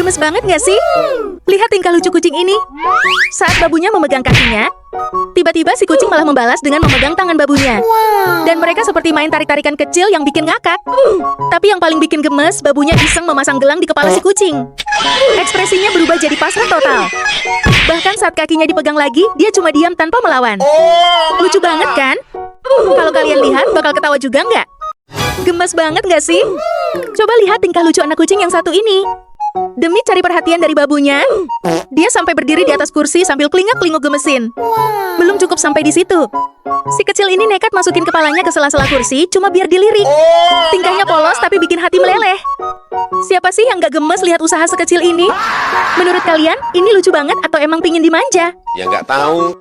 Gemes banget nggak sih? Lihat tingkah lucu kucing ini. Saat babunya memegang kakinya, tiba-tiba si kucing malah membalas dengan memegang tangan babunya. Dan mereka seperti main tarik-tarikan kecil yang bikin ngakak. Tapi yang paling bikin gemes, babunya iseng memasang gelang di kepala si kucing. Ekspresinya berubah jadi pasrah total. Bahkan saat kakinya dipegang lagi, dia cuma diam tanpa melawan. Lucu banget kan? Kalau kalian lihat, bakal ketawa juga nggak? Gemes banget nggak sih? Coba lihat tingkah lucu anak kucing yang satu ini. Demi cari perhatian dari babunya, dia sampai berdiri di atas kursi sambil kelingak-kelinguk gemesin. Belum cukup sampai di situ. Si kecil ini nekat masukin kepalanya ke sela-sela kursi cuma biar dilirik. Tingkahnya polos tapi bikin hati meleleh. Siapa sih yang gak gemes lihat usaha sekecil ini? Menurut kalian, ini lucu banget atau emang pingin dimanja? Ya nggak tahu.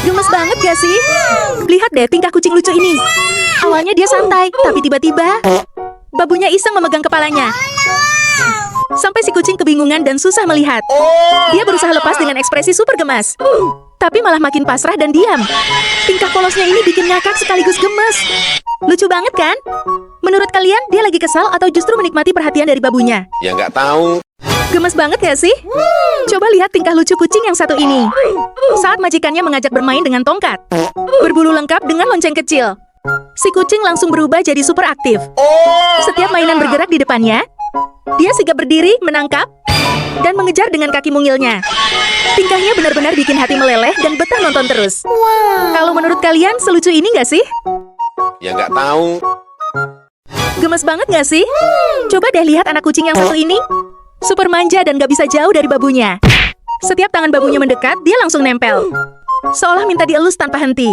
Gemes banget gak sih? Lihat deh tingkah kucing lucu ini. Awalnya dia santai, tapi tiba-tiba babunya iseng memegang kepalanya. Sampai si kucing kebingungan dan susah melihat. Dia berusaha lepas dengan ekspresi super gemas, tapi malah makin pasrah dan diam. Tingkah polosnya ini bikin ngakak sekaligus gemes. Lucu banget kan? Menurut kalian, dia lagi kesal atau justru menikmati perhatian dari babunya? Ya nggak tahu. Gemes banget gak sih? Coba lihat tingkah lucu kucing yang satu ini. Saat majikannya mengajak bermain dengan tongkat, berbulu lengkap dengan lonceng kecil, si kucing langsung berubah jadi super aktif. Setiap mainan bergerak di depannya, dia sigap berdiri, menangkap, dan mengejar dengan kaki mungilnya. Tingkahnya benar-benar bikin hati meleleh dan betah nonton terus. Kalau menurut kalian, selucu ini nggak sih? Ya nggak tahu. Gemes banget nggak sih? Coba deh lihat anak kucing yang satu ini. Super manja dan gak bisa jauh dari babunya. Setiap tangan babunya mendekat, dia langsung nempel, seolah minta dielus tanpa henti.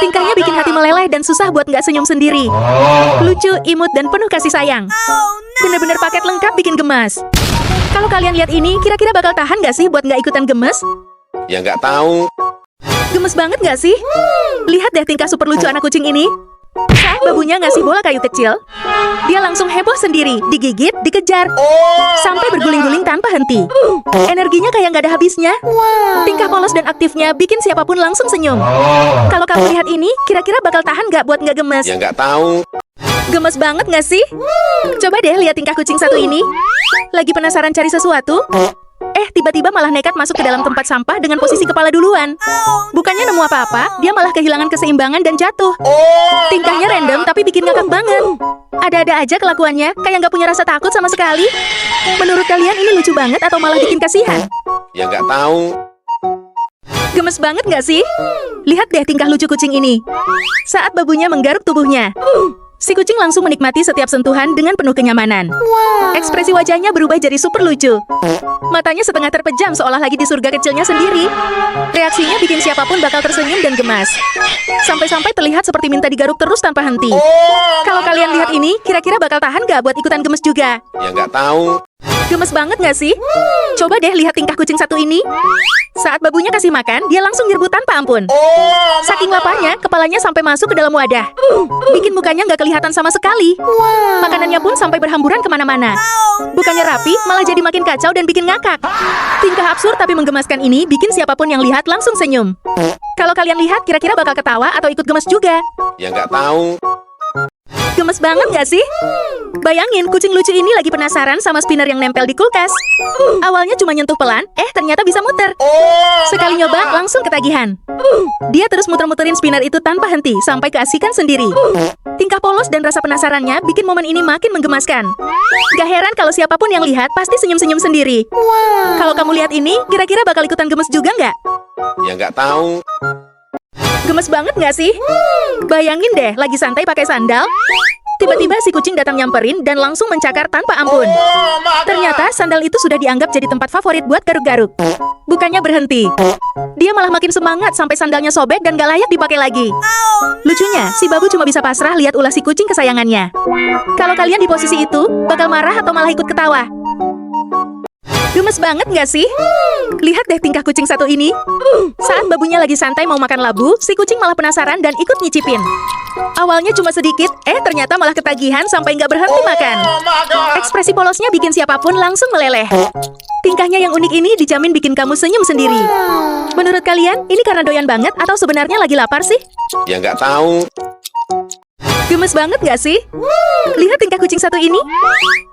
Tingkahnya bikin hati meleleh dan susah buat nggak senyum sendiri. Lucu, imut, dan penuh kasih sayang. Bener-bener paket lengkap bikin gemas. Kalau kalian lihat ini, kira-kira bakal tahan nggak sih buat nggak ikutan gemes? Ya nggak tahu. Gemes banget nggak sih? Lihat deh tingkah super lucu anak kucing ini. Saat babunya ngasih bola kayu kecil, dia langsung heboh sendiri, digigit, dikejar, sampai berguling-guling tanpa henti. Energinya kayak nggak ada habisnya. Tingkah polos dan aktifnya bikin siapapun langsung senyum. Kalau kamu lihat ini, kira-kira bakal tahan nggak buat nggak gemes? Ya nggak tahu. Gemes banget nggak sih? Coba deh lihat tingkah kucing satu ini. Lagi penasaran cari sesuatu? Tiba-tiba malah nekat masuk ke dalam tempat sampah dengan posisi kepala duluan. Bukannya nemu apa-apa, dia malah kehilangan keseimbangan dan jatuh. Tingkahnya random tapi bikin ngakak banget. Ada-ada aja kelakuannya, kayak nggak punya rasa takut sama sekali. Menurut kalian ini lucu banget atau malah bikin kasihan? Ya nggak tahu. Gemes banget nggak sih? Lihat deh tingkah lucu kucing ini. Saat babunya menggaruk tubuhnya, si kucing langsung menikmati setiap sentuhan dengan penuh kenyamanan. Ekspresi wajahnya berubah jadi super lucu. Matanya setengah terpejam seolah lagi di surga kecilnya sendiri. Reaksinya bikin siapapun bakal tersenyum dan gemas. Sampai-sampai terlihat seperti minta digaruk terus tanpa henti. Kalau kalian lihat ini, kira-kira bakal tahan gak buat ikutan gemes juga? Ya nggak tahu. Gemes banget gak sih? Coba deh lihat tingkah kucing satu ini. Saat babunya kasih makan, dia langsung nyerbu tanpa ampun. Saking laparnya, kepalanya sampai masuk ke dalam wadah, bikin mukanya nggak kelihatan sama sekali. Makanannya pun sampai berhamburan kemana-mana. Bukannya rapi, malah jadi makin kacau dan bikin ngakak. Tingkah absurd tapi menggemaskan ini bikin siapapun yang lihat langsung senyum. Kalau kalian lihat, kira-kira bakal ketawa atau ikut gemes juga? Ya nggak tahu. Gemes banget gak sih? Bayangin, kucing lucu ini lagi penasaran sama spinner yang nempel di kulkas. Awalnya cuma nyentuh pelan, ternyata bisa muter. Sekali nyoba, langsung ketagihan. Dia terus muter-muterin spinner itu tanpa henti, sampai keasikan sendiri. Tingkah polos dan rasa penasarannya bikin momen ini makin menggemaskan. Gak heran kalau siapapun yang lihat pasti senyum-senyum sendiri. Kalau kamu lihat ini, kira-kira bakal ikutan gemes juga nggak? Ya nggak tahu. Gemes banget nggak sih? Bayangin deh, lagi santai pakai sandal, tiba-tiba si kucing datang nyamperin dan langsung mencakar tanpa ampun. Ternyata sandal itu sudah dianggap jadi tempat favorit buat garuk-garuk. Bukannya berhenti, dia malah makin semangat sampai sandalnya sobek dan gak layak dipakai lagi. Lucunya, si babu cuma bisa pasrah lihat ulah si kucing kesayangannya. Kalau kalian di posisi itu, bakal marah atau malah ikut ketawa? Gemes banget nggak sih? Lihat deh tingkah kucing satu ini. Saat babunya lagi santai mau makan labu, si kucing malah penasaran dan ikut nyicipin. Awalnya cuma sedikit, ternyata malah ketagihan sampai nggak berhenti makan. Ekspresi polosnya bikin siapapun langsung meleleh. Tingkahnya yang unik ini dijamin bikin kamu senyum sendiri. Menurut kalian, ini karena doyan banget atau sebenarnya lagi lapar sih? Ya nggak tahu. Gemes banget gak sih? Lihat tingkah kucing satu ini.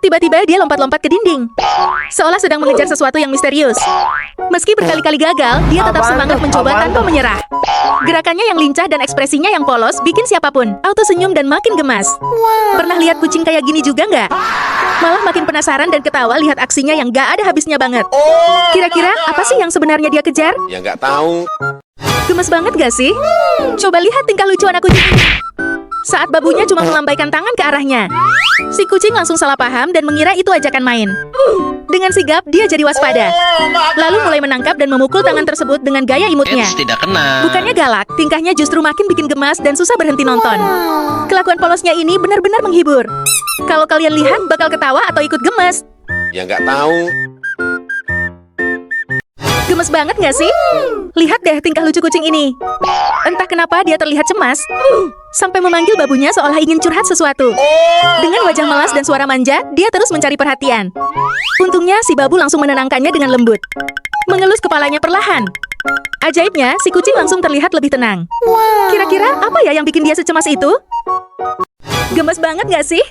Tiba-tiba dia lompat-lompat ke dinding, seolah sedang mengejar sesuatu yang misterius. Meski berkali-kali gagal, dia tetap semangat mencoba tanpa menyerah. Gerakannya yang lincah dan ekspresinya yang polos bikin siapapun auto senyum dan makin gemas. Pernah lihat kucing kayak gini juga nggak? Malah makin penasaran dan ketawa lihat aksinya yang gak ada habisnya banget. Kira-kira apa sih yang sebenarnya dia kejar? Ya nggak tahu. Gemes banget gak sih? Coba lihat tingkah lucu anak kucing ini. Saat babunya cuma melambaikan tangan ke arahnya, si kucing langsung salah paham dan mengira itu ajakan main. Dengan sigap, dia jadi waspada. Lalu mulai menangkap dan memukul tangan tersebut dengan gaya imutnya. Tidak kena. Bukannya galak, tingkahnya justru makin bikin gemas dan susah berhenti nonton. Kelakuan polosnya ini benar-benar menghibur. Kalau kalian lihat, bakal ketawa atau ikut gemes. Ya nggak tahu. Gemes banget gak sih? Lihat deh tingkah lucu kucing ini. Entah kenapa dia terlihat cemas, sampai memanggil babunya seolah ingin curhat sesuatu. Dengan wajah melas dan suara manja, dia terus mencari perhatian. Untungnya si babu langsung menenangkannya dengan lembut, mengelus kepalanya perlahan. Ajaibnya, si kucing langsung terlihat lebih tenang. Kira-kira apa ya yang bikin dia secemas itu? Gemes banget gak sih?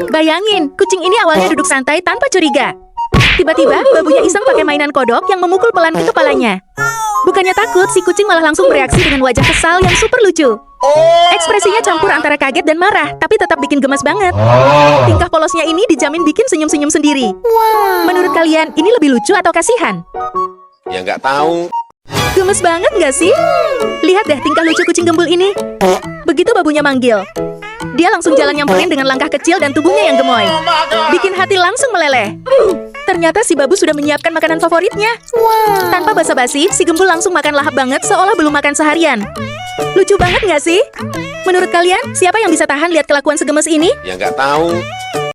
Bayangin, kucing ini awalnya duduk santai tanpa curiga. Tiba-tiba, babunya iseng pakai mainan kodok yang memukul pelan ke kepalanya. Bukannya takut, si kucing malah langsung bereaksi dengan wajah kesal yang super lucu. Ekspresinya campur antara kaget dan marah, tapi tetap bikin gemas banget. Tingkah polosnya ini dijamin bikin senyum-senyum sendiri. Menurut kalian, ini lebih lucu atau kasihan? Ya nggak tahu. Gemes banget gak sih? Lihat deh tingkah lucu kucing gembul ini. Begitu babunya manggil, dia langsung jalan nyamperin dengan langkah kecil dan tubuhnya yang gemoy. Bikin hati langsung meleleh. Ternyata si babu sudah menyiapkan makanan favoritnya. Tanpa basa-basi, si gembul langsung makan lahap banget seolah belum makan seharian. Lucu banget gak sih? Menurut kalian, siapa yang bisa tahan lihat kelakuan segemes ini? Ya nggak tahu.